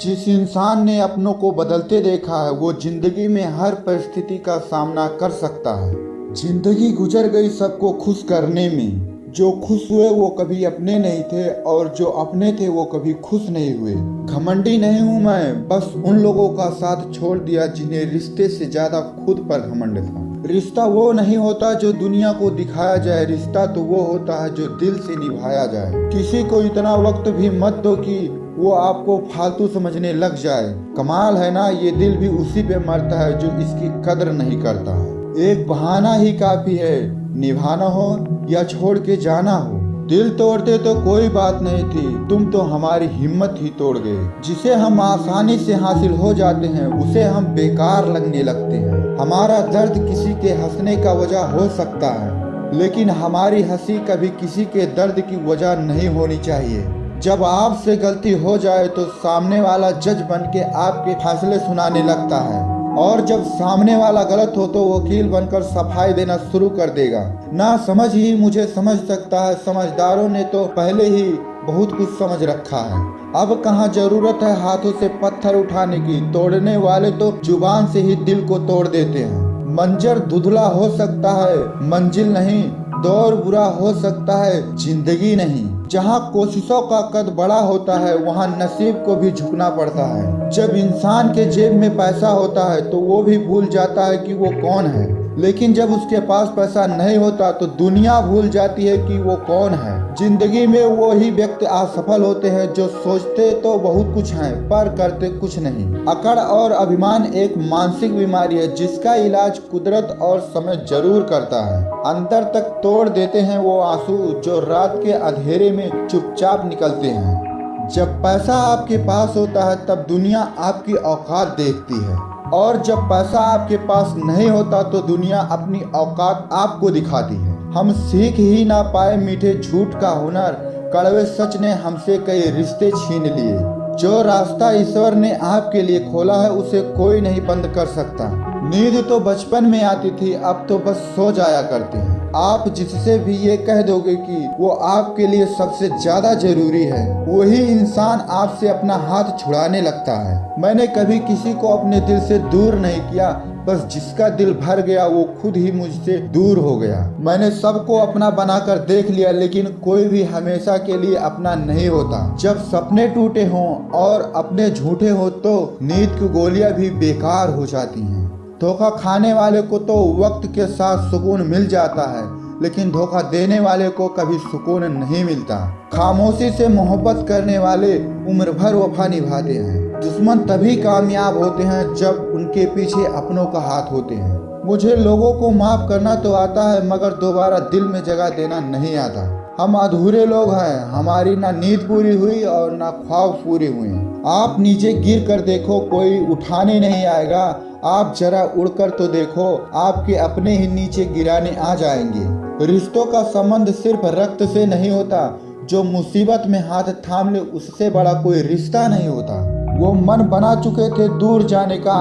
जिस इंसान ने अपनों को बदलते देखा है वो जिंदगी में हर परिस्थिति का सामना कर सकता है। जिंदगी गुजर गई सबको खुश करने में। जो खुश हुए वो कभी अपने नहीं थे और जो अपने थे वो कभी खुश नहीं हुए। घमंडी नहीं हूँ मैं, बस उन लोगों का साथ छोड़ दिया जिन्हें रिश्ते से ज्यादा खुद पर घमंड था। रिश्ता वो नहीं होता जो दुनिया को दिखाया जाए, रिश्ता तो वो होता है जो दिल से निभाया जाए। किसी को इतना वक्त भी मत दो कि वो आपको फालतू समझने लग जाए। कमाल है ना, ये दिल भी उसी पे मरता है जो इसकी कदर नहीं करता है। एक बहाना ही काफी है, निभाना हो या छोड़ के जाना हो। दिल तोड़ते तो कोई बात नहीं थी, तुम तो हमारी हिम्मत ही तोड़ गए। जिसे हम आसानी से हासिल हो जाते हैं उसे हम बेकार लगने लगते हैं। हमारा दर्द किसी के हंसने का वजह हो सकता है, लेकिन हमारी हंसी कभी किसी के दर्द की वजह नहीं होनी चाहिए। जब आपसे गलती हो जाए तो सामने वाला जज बन के आपके फैसले सुनाने लगता है, और जब सामने वाला गलत हो तो वकील बनकर सफाई देना शुरू कर देगा। ना समझ ही मुझे समझ सकता है, समझदारों ने तो पहले ही बहुत कुछ समझ रखा है। अब कहाँ जरूरत है हाथों से पत्थर उठाने की, तोड़ने वाले तो जुबान से ही दिल को तोड़ देते हैं। मंजर धुंधला हो सकता है, मंजिल नहीं। दौर बुरा हो सकता है, जिंदगी नहीं। जहाँ कोशिशों का कद बड़ा होता है वहाँ नसीब को भी झुकना पड़ता है। जब इंसान के जेब में पैसा होता है तो वो भी भूल जाता है कि वो कौन है, लेकिन जब उसके पास पैसा नहीं होता तो दुनिया भूल जाती है कि वो कौन है। जिंदगी में वो ही व्यक्ति असफल होते हैं जो सोचते तो बहुत कुछ हैं पर करते कुछ नहीं। अकड़ और अभिमान एक मानसिक बीमारी है जिसका इलाज कुदरत और समय जरूर करता है। अंदर तक तोड़ देते हैं वो आंसू जो रात के अंधेरे में चुपचाप निकलते हैं। जब पैसा आपके पास होता है तब दुनिया आपकी औकात देखती है, और जब पैसा आपके पास नहीं होता तो दुनिया अपनी औकात आपको दिखाती है। हम सीख ही ना पाए मीठे झूठ का हुनर, कड़वे सच ने हमसे कई रिश्ते छीन लिए। जो रास्ता ईश्वर ने आपके लिए खोला है उसे कोई नहीं बंद कर सकता। नींद तो बचपन में आती थी, अब तो बस सो जाया करते हैं। आप जिससे भी ये कह दोगे कि वो आपके लिए सबसे ज्यादा जरूरी है, वही इंसान आपसे अपना हाथ छुड़ाने लगता है। मैंने कभी किसी को अपने दिल से दूर नहीं किया, बस जिसका दिल भर गया वो खुद ही मुझसे दूर हो गया। मैंने सबको अपना बनाकर देख लिया, लेकिन कोई भी हमेशा के लिए अपना नहीं होता। जब सपने टूटे हों और अपने झूठे हो तो नींद की गोलियां भी बेकार हो जाती हैं। धोखा खाने वाले को तो वक्त के साथ सुकून मिल जाता है, लेकिन धोखा देने वाले को कभी सुकून नहीं मिलता। खामोशी से मोहब्बत करने वाले उम्र भर वफा निभाते हैं। दुश्मन तभी कामयाब होते हैं जब उनके पीछे अपनों का हाथ होते हैं। मुझे लोगों को माफ करना तो आता है, मगर दोबारा दिल में जगह देना नहीं आता। हम अधूरे लोग हैं, हमारी ना नींद पूरी हुई और ना ख्वाब पूरे हुए। आप नीचे गिर कर देखो, कोई उठाने नहीं आएगा। आप जरा उड़कर तो देखो, आपके अपने ही नीचे गिराने आ जाएंगे। रिश्तों का संबंध सिर्फ रक्त से नहीं होता, जो मुसीबत में हाथ थाम ले उससे बड़ा कोई रिश्ता नहीं होता। वो मन बना चुके थे दूर जाने का,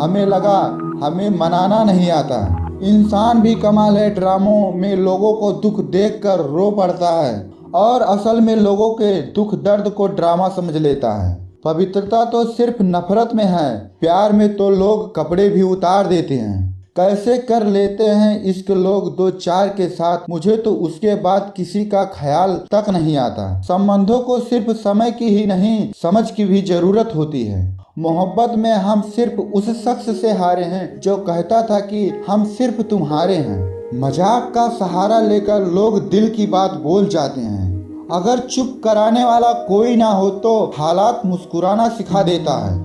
हमें लगा हमें मनाना नहीं आता। इंसान भी कमाल है, ड्रामों में लोगों को दुख देखकर रो पड़ता है और असल में लोगों के दुख दर्द को ड्रामा समझ लेता है। पवित्रता तो सिर्फ नफरत में है, प्यार में तो लोग कपड़े भी उतार देते हैं। कैसे कर लेते हैं इश्क लोग दो चार के साथ, मुझे तो उसके बाद किसी का ख्याल तक नहीं आता। संबंधों को सिर्फ समय की ही नहीं समझ की भी जरूरत होती है। मोहब्बत में हम सिर्फ उस शख्स से हारे हैं जो कहता था कि हम सिर्फ तुम्हारे हैं। मजाक का सहारा लेकर लोग दिल की बात बोल जाते हैं। अगर चुप कराने वाला कोई ना हो तो हालात मुस्कुराना सिखा देता है।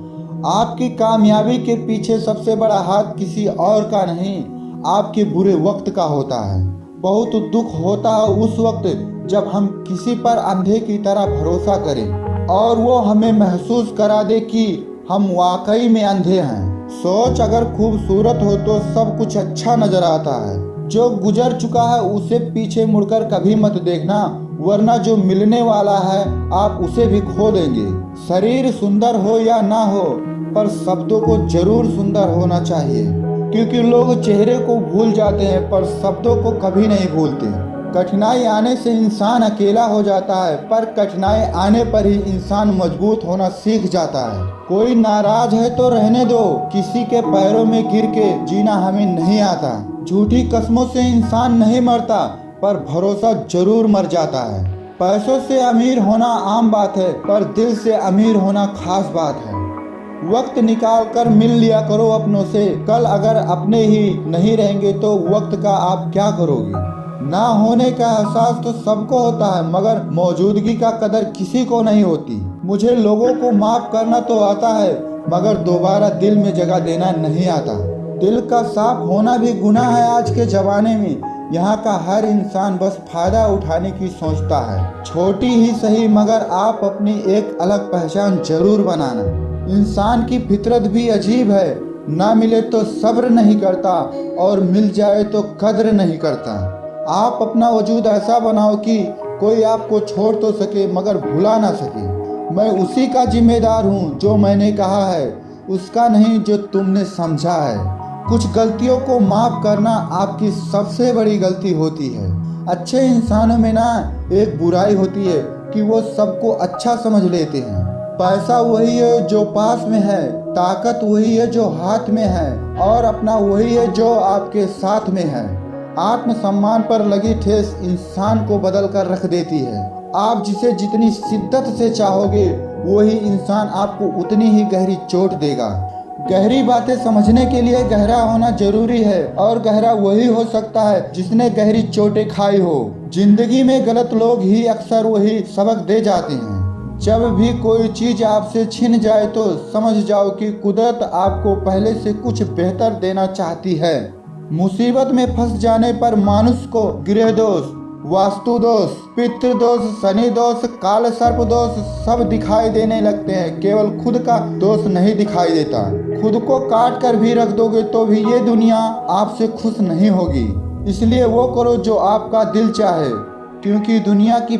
आपकी कामयाबी के पीछे सबसे बड़ा हाथ किसी और का नहीं, आपके बुरे वक्त का होता है। बहुत दुख होता है उस वक्त जब हम किसी पर अंधे की तरह भरोसा करें और वो हमें महसूस करा दे कि हम वाकई में अंधे हैं। सोच अगर खूबसूरत हो तो सब कुछ अच्छा नजर आता है। जो गुजर चुका है उसे पीछे मुड़कर कभी मत देखना, वरना जो मिलने वाला है आप उसे भी खो देंगे। शरीर सुंदर हो या ना हो, पर शब्दों को जरूर सुंदर होना चाहिए, क्योंकि लोग चेहरे को भूल जाते हैं पर शब्दों को कभी नहीं भूलते। कठिनाई आने से इंसान अकेला हो जाता है, पर कठिनाई आने पर ही इंसान मजबूत होना सीख जाता है। कोई नाराज है तो रहने दो, किसी के पैरों में गिर के जीना हमें नहीं आता। झूठी कस्मों से इंसान नहीं मरता, पर भरोसा जरूर मर जाता है। पैसों से अमीर होना आम बात है, पर दिल से अमीर होना खास बात है। वक्त निकाल कर मिल लिया करो अपनों से, कल अगर अपने ही नहीं रहेंगे तो वक्त का आप क्या करोगे। ना होने का एहसास तो सबको होता है, मगर मौजूदगी का कदर किसी को नहीं होती। मुझे लोगों को माफ करना तो आता है, मगर दोबारा दिल में जगह देना नहीं आता। दिल का साफ होना भी गुनाह है आज के जमाने में। यहाँ का हर इंसान बस फायदा उठाने की सोचता है। छोटी ही सही, मगर आप अपनी एक अलग पहचान जरूर बनाना। इंसान की फितरत भी अजीब है, ना मिले तो सब्र नहीं करता और मिल जाए तो कद्र नहीं करता। आप अपना वजूद ऐसा बनाओ कि कोई आपको छोड़ तो सके मगर भुला ना सके। मैं उसी का जिम्मेदार हूँ जो मैंने कहा है, उसका नहीं जो तुमने समझा है। कुछ गलतियों को माफ़ करना आपकी सबसे बड़ी गलती होती है। अच्छे इंसानों में ना एक बुराई होती है कि वो सबको अच्छा समझ लेते हैं। पैसा वही है जो पास में है, ताकत वही है जो हाथ में है, और अपना वही है जो आपके साथ में है। आत्मसम्मान पर लगी ठेस इंसान को बदल कर रख देती है। आप जिसे जितनी शिद्दत से चाहोगे, वही इंसान आपको उतनी ही गहरी चोट देगा। गहरी बातें समझने के लिए गहरा होना जरूरी है, और गहरा वही हो सकता है जिसने गहरी चोटें खाई हो। जिंदगी में गलत लोग ही अक्सर वही सबक दे जाते हैं। जब भी कोई चीज आपसे छिन जाए तो समझ जाओ कि कुदरत आपको पहले से कुछ बेहतर देना चाहती है। मुसीबत में फंस जाने पर मानुष को गृह दोष, वास्तु दोष, पितृ दोष, शनि दोष, काल सर्प दोष सब दिखाई देने लगते हैं। केवल खुद का दोष नहीं दिखाई देता। खुद को काट कर भी रख दोगे तो भी ये दुनिया आपसे खुश नहीं होगी। इसलिए वो करो जो आपका दिल चाहे, क्योंकि दुनिया की